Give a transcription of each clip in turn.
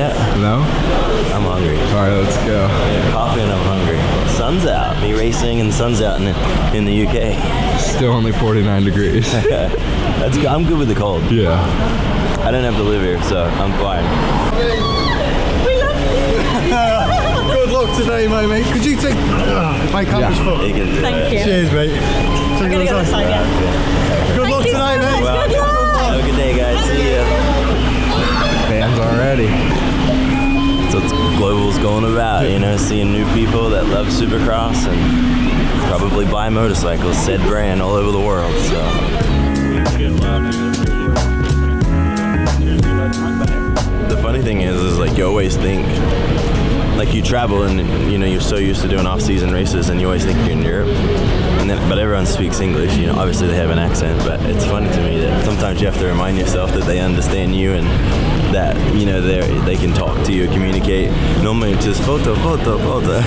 yet? No? I'm hungry. All right, let's go. Yeah, coffee and I'm hungry. Sun's out. Me racing and the sun's out in the UK. Still only 49 degrees. That's good. I'm good with the cold. Yeah. I don't have to live here, so I'm fine. Good luck today, mate. Could you take my camera's full? You can do Thank it. you. Cheers, mate. I'm gonna go this side, yeah. Good luck tonight, mate. Well, Good luck. have a good day, guys. See ya. Fans already. So it's Global's going about, you know, seeing new people that love Supercross and probably buy motorcycles, said brand, all over the world. So. The funny thing is like you always think, like you travel and you know you're so used to doing off-season races and you always think you're in Europe, and then but everyone speaks English. You know, obviously they have an accent, but it's funny to me that sometimes you have to remind yourself that they understand you and that you know they can talk to you, communicate. Normally it's just photo,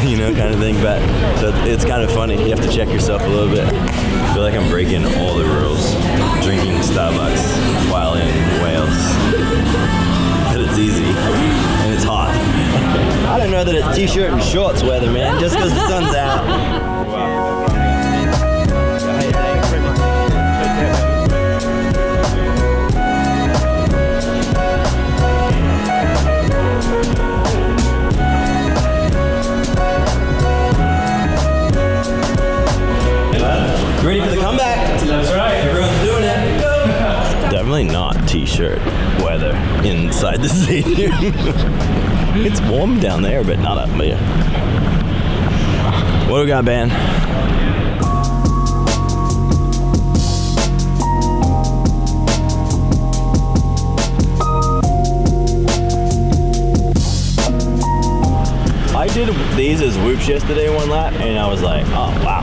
you know, kind of thing. But so it's kind of funny. You have to check yourself a little bit. I feel like I'm breaking all the rules, drinking Starbucks while in Wales. But it's easy and it's hot. I don't know that it's t-shirt and shorts weather, man, just because the sun's out. Ready for the comeback? That's right. Everyone's doing it. Definitely not t-shirt weather inside the stadium. It's warm down there, but not up here. What do we got, Ben? I did these as whoops yesterday one lap, and I was like, oh, wow.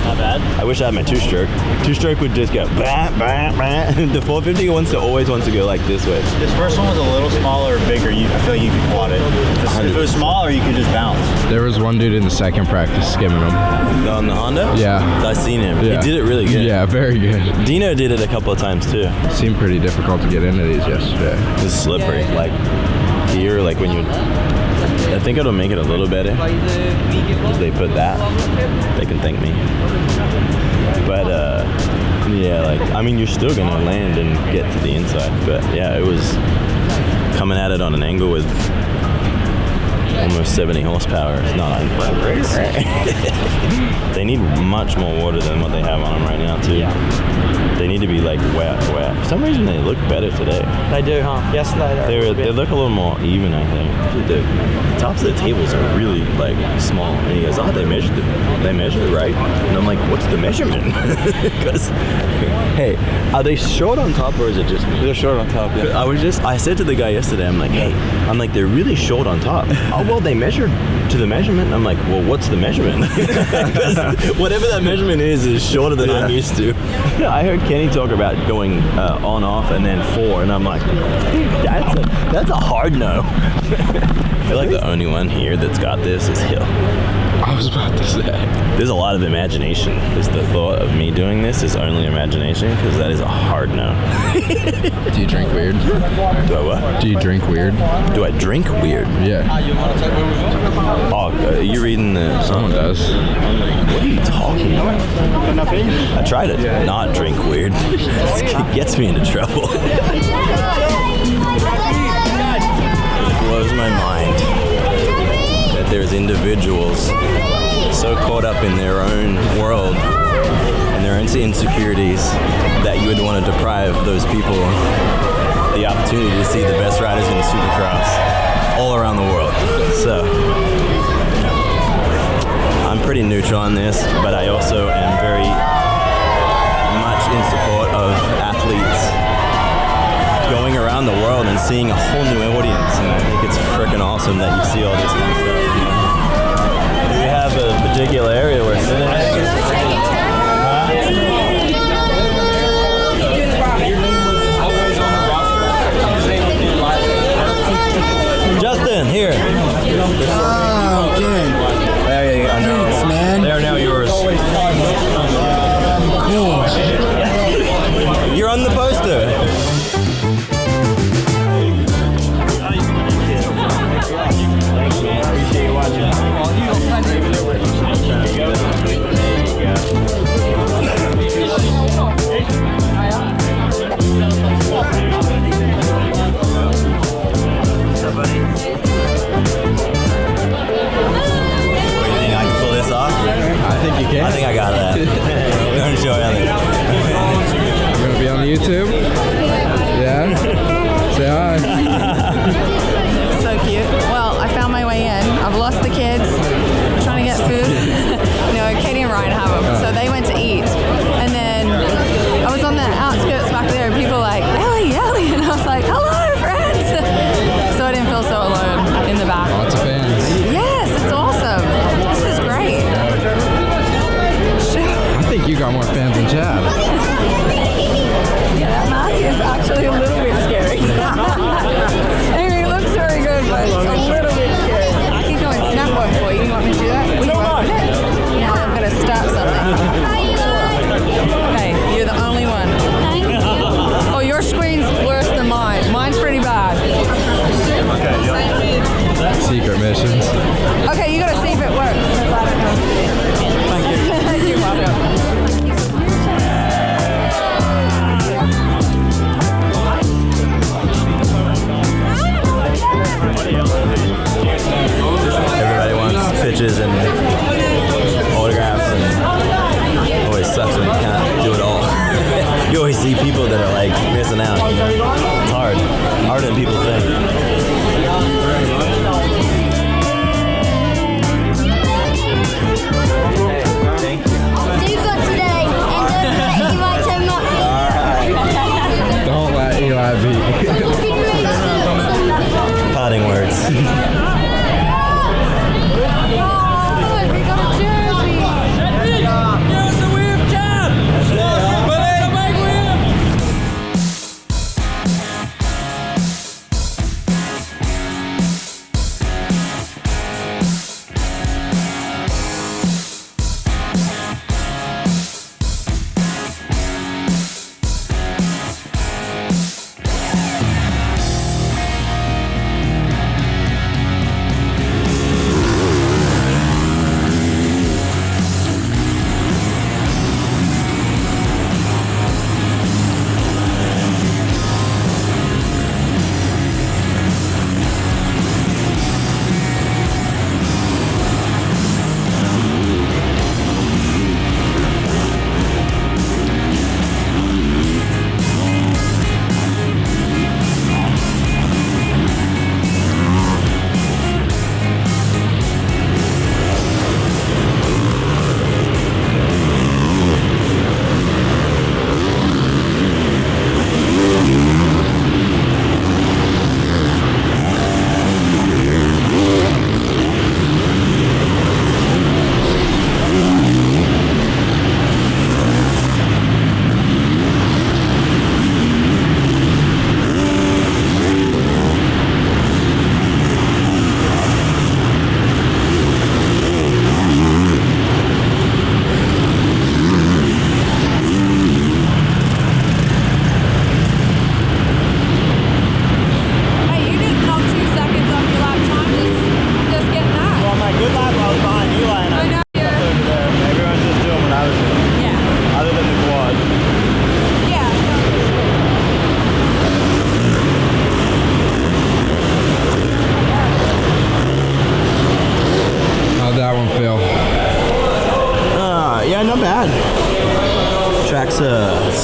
Not bad. I wish I had my two-stroke. Two-stroke would just go bah, bah, bah. The 450 always wants to go like this way. This first one was a little smaller or bigger. I feel like you could quad it. If it was smaller, you could just bounce. There was one dude in the second practice skimming them. On the Honda? Yeah. I seen him. Yeah. He did it really good. Yeah, very good. Dino did it a couple of times too. Seemed pretty difficult to get into these yesterday. It's slippery. Like here, like when you... I think it'll make it a little better because they put that. They can thank me. But yeah, like I mean, you're still gonna land and get to the inside. But yeah, it was coming at it on an angle with almost 70 horsepower. It's not great. They need much more water than what they have on them right now too. They need to be like way out. For some reason, they look better today. They do, huh? Yesterday They look a little more even, I think. The tops of the tables are really like small. And he goes, oh, they measured it right. And I'm like, what's the measurement? Because, hey, are they short on top or is it just me? They're short on top, yeah. I said to the guy yesterday, I'm like, they're really short on top. Oh, well, they measured to the measurement. I'm like, well, what's the measurement? Because whatever that measurement is shorter than I'm used to. Yeah, I heard Kenny talk about going on, off, and then 4, and I'm like, that's a hard no. I feel like the only one here that's got this is Hill. I was about to say. There's a lot of imagination. Just the thought of me doing this is only imagination, because that is a hard no. Do you drink weird? Do I what? Do you drink weird? Do I drink weird? Yeah. Oh, are you reading the... Someone does. What are you talking about? I try to not drink weird. It gets me into trouble. It blows my mind that there's individuals so caught up in their own world and their own insecurities that you would want to deprive those people the opportunity to see the best riders in Supercross all around the world. So I'm pretty neutral on this, but I also am very much in support of athletes going around the world and seeing a whole new audience, and I think it's freaking awesome that you see all this kind of stuff. Do we have a particular area where it's Justin, here. Ah, okay. There you go. Thanks, man. They're now yours. Cool. You're on the poster. YouTube? Yeah? Say hi. So cute. Well, I found my way in. I've lost the kids. I'm trying to get food. No, Katie and Ryan have them. So they went to eat. And then I was on the outskirts back there and people were like, Ellie, Ellie. And I was like, hello, friends. So I didn't feel so alone in the back. Lots of fans. Yes, it's awesome. This is great. I think you got more fans than Chad. Yeah, that mask is actually a little bit scary. I mean, it looks very good, but it's a little bit scary. I can go and snap one for you. You want me to do that? Will you open it? Now I'm going to start something. Hey, you're the only one. Oh, your screen's worse than mine. Mine's pretty bad. Secret missions. Okay, you got to see if it works. I don't know. Thank you. You're welcome. Everybody wants pictures and autographs, and always sucks when you can't do it all. You always see people that are like missing out. It's hard, harder than people think. Don't let Eli beat. Parting words.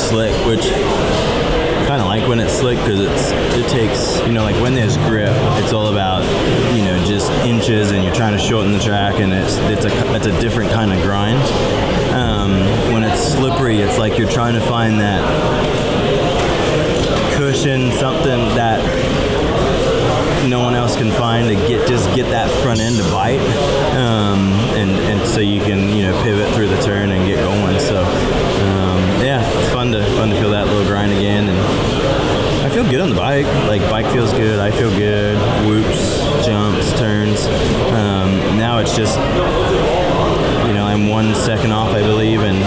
Slick, which kind of like when it's slick because it takes, you know, like when there's grip, it's all about, you know, just inches and you're trying to shorten the track, and it's a different kind of grind. When it's slippery, it's like you're trying to find that cushion, something that no one else can find to get that front end to bite, and so you can, you know, pivot through the turn and get going. So yeah, it's fun to feel that little grind again, and I feel good on the bike. Like, bike feels good, I feel good. Whoops, jumps, turns. Now it's just, you know, I'm 1 second off, I believe, and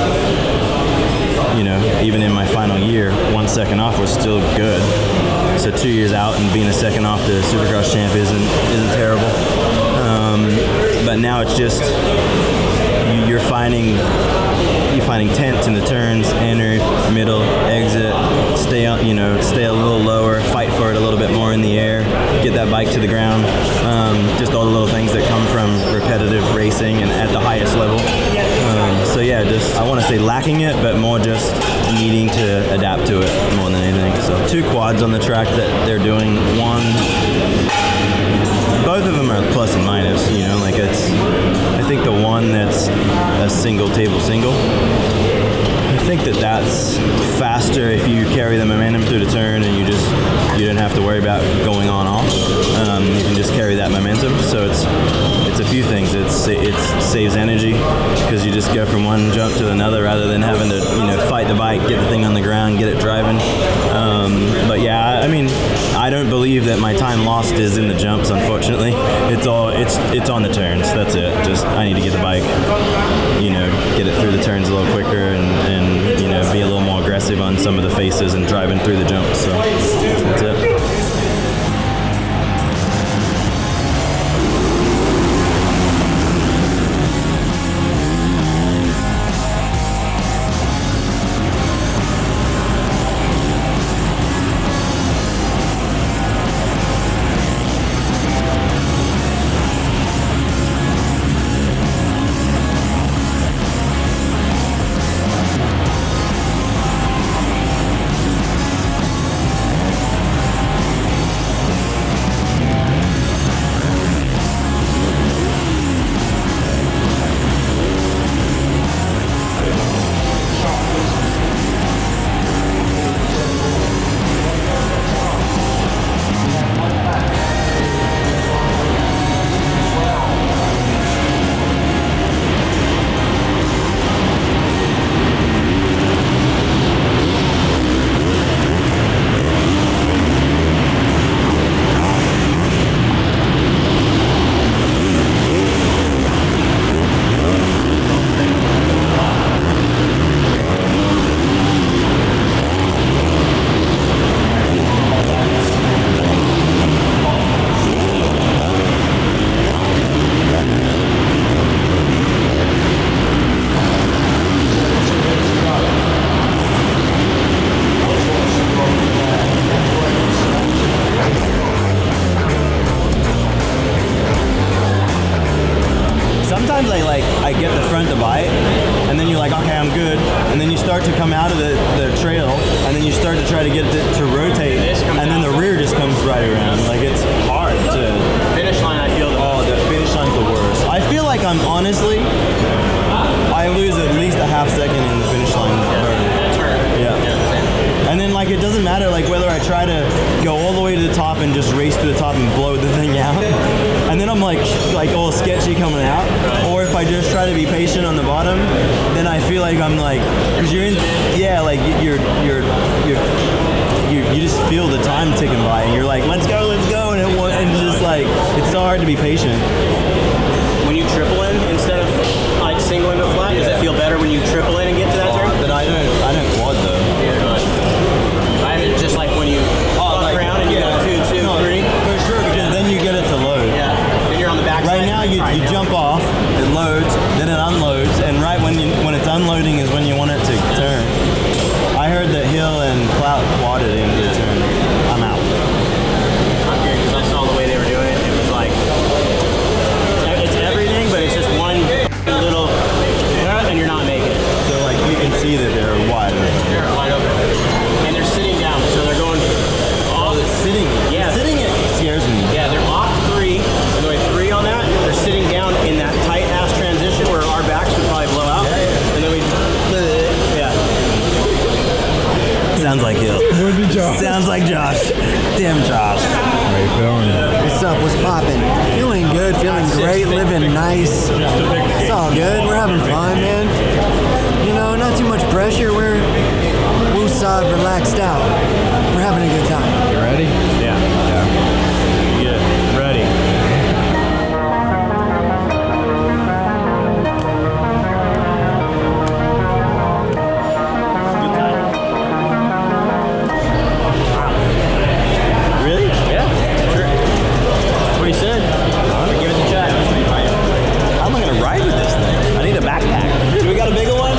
you know, even in my final year, 1 second off was still good. So 2 years out and being a second off the Supercross champ isn't terrible. But now it's just you're finding tents in the turns, enter, middle, exit, stay a little lower, fight for it a little bit more in the air, get that bike to the ground. Just all the little things that come from repetitive racing and at the highest level. So yeah, just I want to say lacking it, but more just needing to adapt to it more than two quads on the track that they're doing. One, both of them are plus and minus, you know, like I think the one that's a single table single, I think that's faster if you carry the momentum through the turn and you don't have to worry about going on off. You can just carry that momentum. So it's a few things. It saves energy because you just go from one jump to another rather than having to fight the bike, get the thing on the ground, get it driving. But yeah, I mean, I don't believe that my time lost is in the jumps. Unfortunately, it's on the turns. That's it. Just I need to get the bike, get it through the turns a little quicker and be a little more aggressive on some of the faces and driving through the jumps. So that's it. I get the front to bite, and then you're like, okay, I'm good, and then you start to come out of the trail, and then you start to try to get it to rotate, and then the rear just comes right around. Like, it's hard to... Finish line, I feel the finish line's the worst. I feel like I lose at least a half second in the finish line. Yeah. And then, like, it doesn't matter, like, whether I try to go all the way to the top and just race to the top and blow the thing out, and then I'm like all sketchy coming out, or if I just try to be patient on the bottom, then I feel like I'm like, because you're in, yeah, like you just feel the time ticking by, and you're like, let's go, and just like, it's so hard to be patient. When you triple in instead of like single into flat, does it feel better when you triple in and get to that turn? But I don't quad though. I mean, just like when you walk around and you go 2, 2, 3. For sure, because then you get it to load. Yeah. Then you're on the back. Right now you jump off, it loads, then it unloads, and right when it's unloading is when you want it to turn. I heard that Hill and Clout quadded into the turn. I'm out. I'm good because I saw the way they were doing it. It was like, it's everything, but it's just one little, and you're not making it. So like you can see that they're wide. They're wide open. And they're sitting down, so they're going off. Oh, it's sitting. Yeah. Sitting it scares me. Yeah, they're off 3. They're going 3 on that. They're sitting down in that tight ass transition where our backs would probably blow out. And then we, yeah. Sounds like Hill. Would be Josh. Sounds like Josh. Damn Josh. How you feeling? What's up? What's poppin'? Feeling good, feeling great, living nice. It's all good. We're having fun, man. Not too much pressure. We're woosah, relaxed out. We're having a good time. You ready? Yeah. Good. Ready. Really? Yeah. Sure. That's what he said. Give it a check. How am I gonna ride with this thing? I need a backpack. Do we got a bigger one?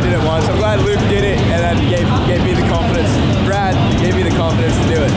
did it once. I'm glad Luke did it, and then gave me the confidence. Brad gave me the confidence to do it.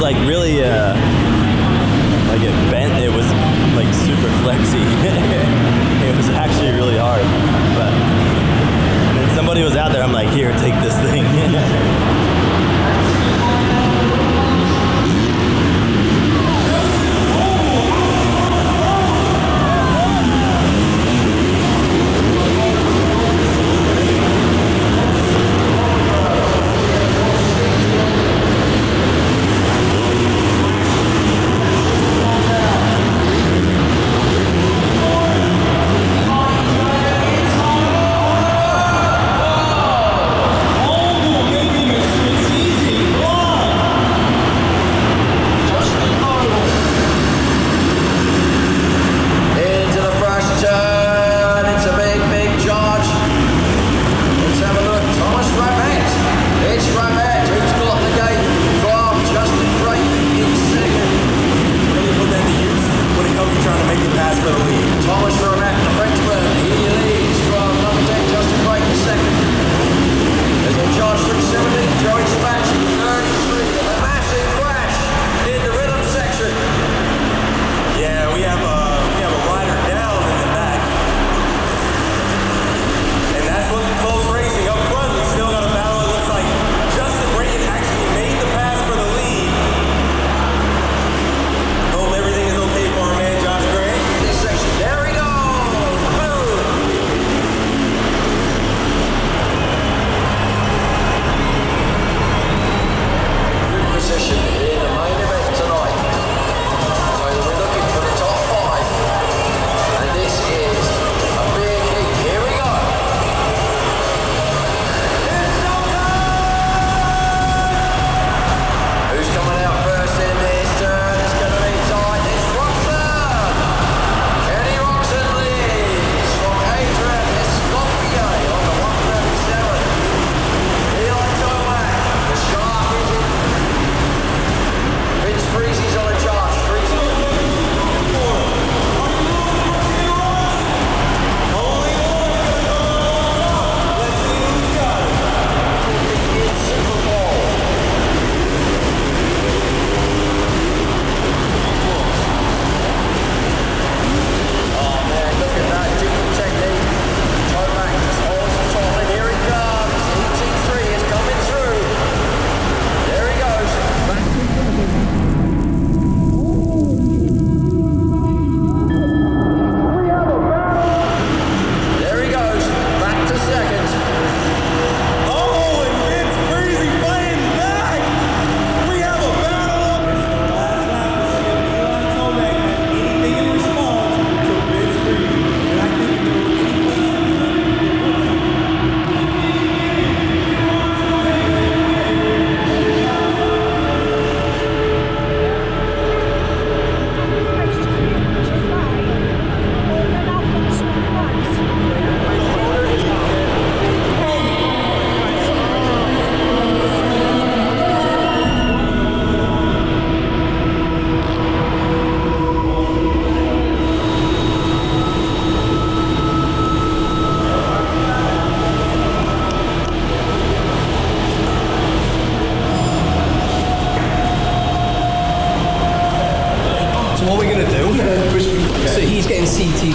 Like really, like it bent. It was like super flexy. It was actually really hard. But and then somebody was out there. I'm like, here, take this thing.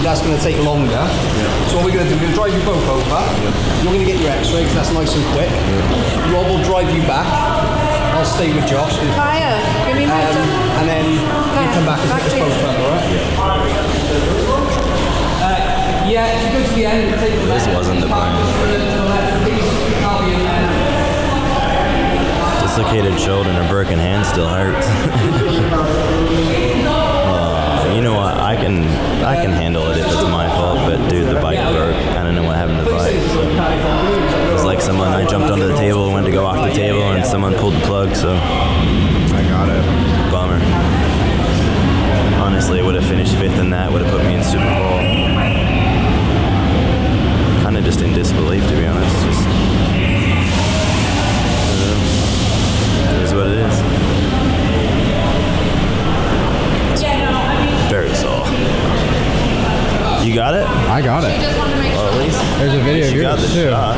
That's going to take longer. So what we're going to do, we're going to drive you both over. You're going to get your x-ray because that's nice and quick. Rob will drive you back. I'll stay with Josh. Kaya, give me my and then you come back and pick us both up, alright? Yeah, if you go to the end, take the left. This wasn't the plan. dislocated shoulder and a broken hand still hurts. You know what? I can handle it if it's my fault, but dude, the bike broke. I don't know what happened to the bike. So. It was like I jumped onto the table, went to go off the table, and someone pulled the plug, so. I got it. Bummer. Honestly, it would have finished 5th in that, would have put me in Supercross. Kind of just in disbelief, to be honest. Just. It is what it is. Very sore. You got it? I got it. Well, at least There's a video of you got yours the too. shot.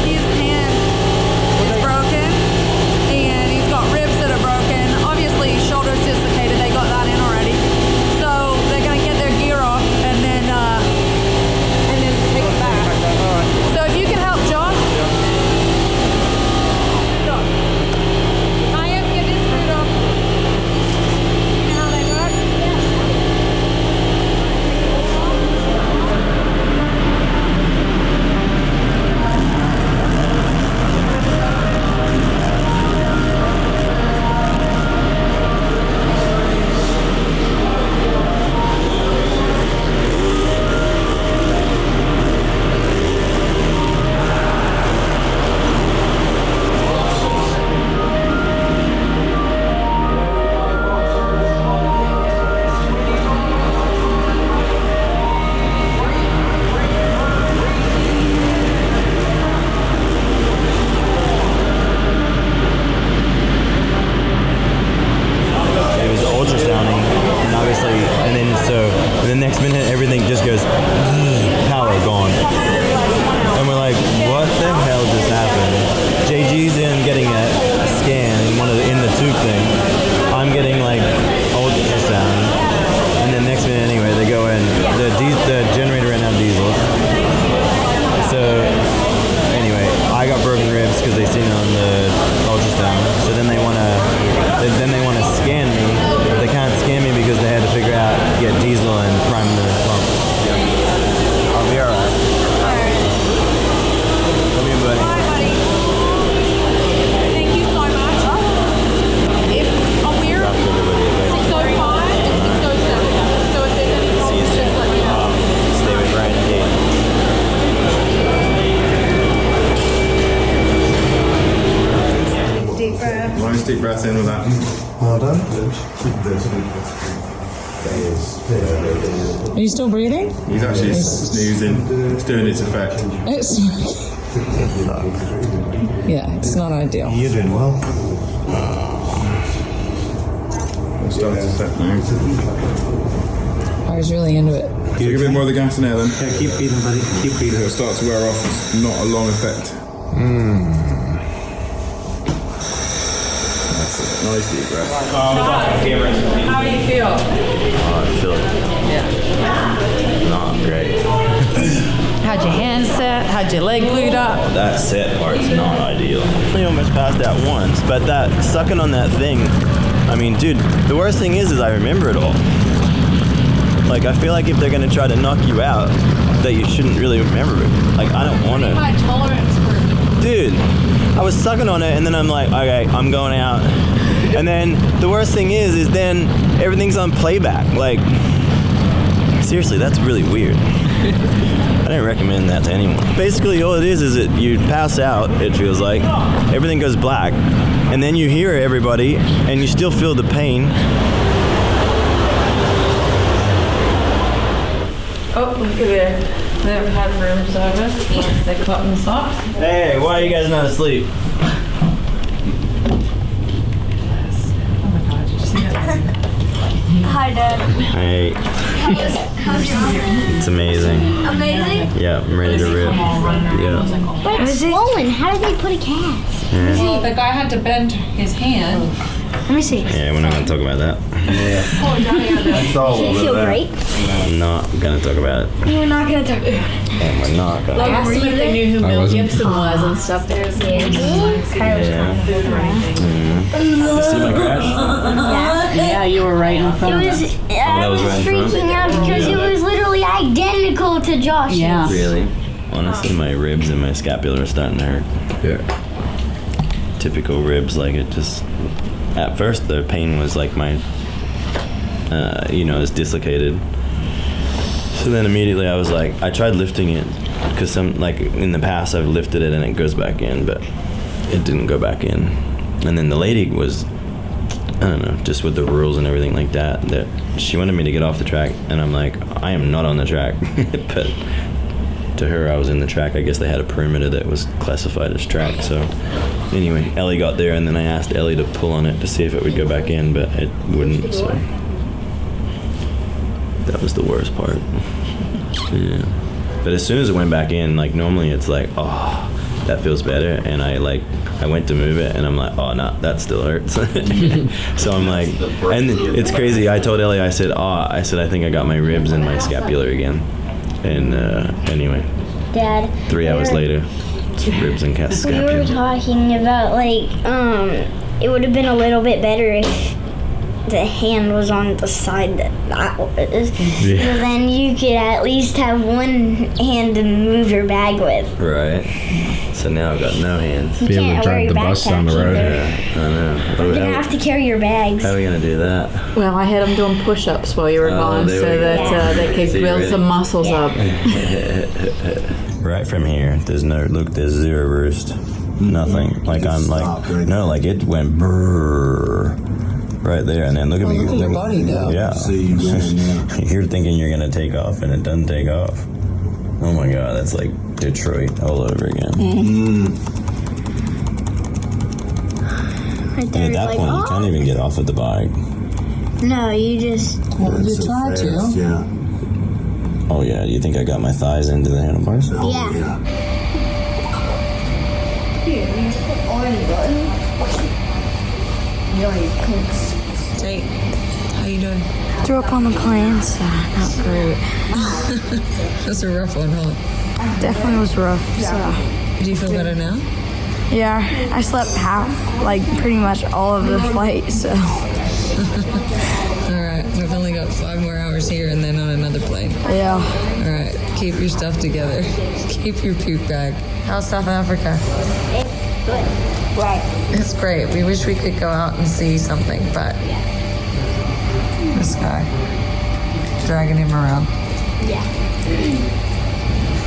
His hand is broken, and he's got ribs that are broken. Obviously, his shoulder's dislocated. They got that in already. So they're gonna get their gear off and then take it back. So if you can help John. John. Tie up, get this screwed up. You know how they work? It was ultrasounding, and obviously, and then the next minute everything just goes power gone, and we're like, what the hell just happened? JG's in getting a scan in the tube thing. I'm getting like ultrasound, and then next minute anyway they go in. The generator ran out of diesel. So anyway, I got broken ribs because they seen it on the ultrasound. So then they want to scan me. But they can't scan me because they had to figure out get diesel and prime the pump. I'll be alright. Come here, buddy. Bye, buddy. Thank you so much. We're 605 and 607. So if there's any problems, just let me know. Stay with Brian and Kate. Deep breath. Nice deep breath in with that. Well done. Are you still breathing? He's actually snoozing. It's doing its effect. It's yeah, it's not ideal. You're doing well. We'll start to set now. I was really into it. Take a bit more of the gas in there then. Yeah, keep beating, buddy. Keep beating. It'll start to wear off. It's not a long effect. That's it. Nice deep breath. How do you feel? Oh, I feel it. Not great. How'd your hands set? How'd your leg glued up? That set part's not ideal. I almost passed out once, but that sucking on that thing, I mean, dude, the worst thing is I remember it all. Like, I feel like if they're gonna try to knock you out, that you shouldn't really remember it. Like, I don't want to. High tolerance for. Dude, I was sucking on it, and then I'm like, okay, I'm going out. And then the worst thing is then everything's on playback. Like, seriously, that's really weird. I didn't recommend that to anyone. Basically, all it is that you pass out, it feels like. Everything goes black, and then you hear everybody, and you still feel the pain. Oh, look at there. They've had room service. Yes, they cotton socks. Hey, why are you guys not asleep? Oh my god, did you see that? Hi, Dad. Hey, How's your it's amazing. Amazing? Yeah, I'm ready to rip. Yeah. But it's swollen. How did they put a cast? Well, the guy had to bend his hand Let me see. Yeah, we're not gonna talk about that. Do you feel great? I'm not gonna talk about it. You're not gonna talk. And we're not gonna. Ask them if they knew who Mel Gibson was and stuff. There's Yeah. You see my crash? Yeah, you were right in front of us. I was right in front? freaking out because it was literally identical to Josh's. Yeah. Really? Honestly, my ribs and my scapula are starting to hurt. Yeah. Typical ribs, like it just. At first, the pain was like my, it's dislocated. So then immediately I was like, I tried lifting it because in the past I've lifted it and it goes back in, but it didn't go back in. And then the lady was, I don't know, just with the rules and everything like that she wanted me to get off the track, and I'm like, I am not on the track. But to her, I was in the track. I guess they had a perimeter that was classified as track. So anyway, Ellie got there, and then I asked Ellie to pull on it to see if it would go back in, but it wouldn't. So that was the worst part. Yeah. But as soon as it went back in, like normally it's like, oh, that feels better, and I went to move it, and I'm like, oh no, that still hurts. So I'm like, and it's crazy. I told Ellie, I said, I think I got my ribs and my scapula again. And anyway, Dad. 3 hours later, ribs and scapula. We were talking about it would have been a little bit better if the hand was on the side that was. Yeah. So then you could at least have one hand to move your bag with. Right. So now I've got no hands. You can't wear your backpack either. Yeah, I know. You're gonna have to carry your bags. How are we gonna do that? Well, I had them doing push-ups while you were gone, there so we go. that they could So you build ready? some muscles up. Right from here, there's zero roost. Nothing. Like it went brrrr right there, and then look at me. Look at your body now. Yeah. You're thinking you're gonna take off, and it doesn't take off. Oh my God, that's like Detroit all over again. Right And there, at that point, you can't even get off of the bike. No, you just. Well, you try to. Yeah. Oh yeah, you think I got my thighs into the handlebars? Yeah. Here, you put orange button. Hey, how you doing? Threw up on the plans. Not great. That's a rough one, huh? Definitely was rough. Do you feel better now? Yeah, I slept pretty much all of the flight, so. All right, we've only got 5 more hours here and then on another plane. Yeah. All right, keep your stuff together. Keep your puke bag. How's South Africa? It's good. Right. It's great. We wish we could go out and see something, but this guy dragging him around. Yeah.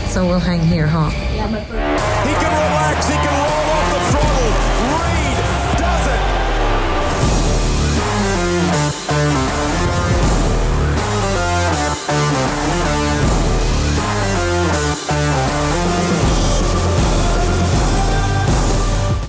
So we'll hang here, huh? Yeah, but He can relax, he can roll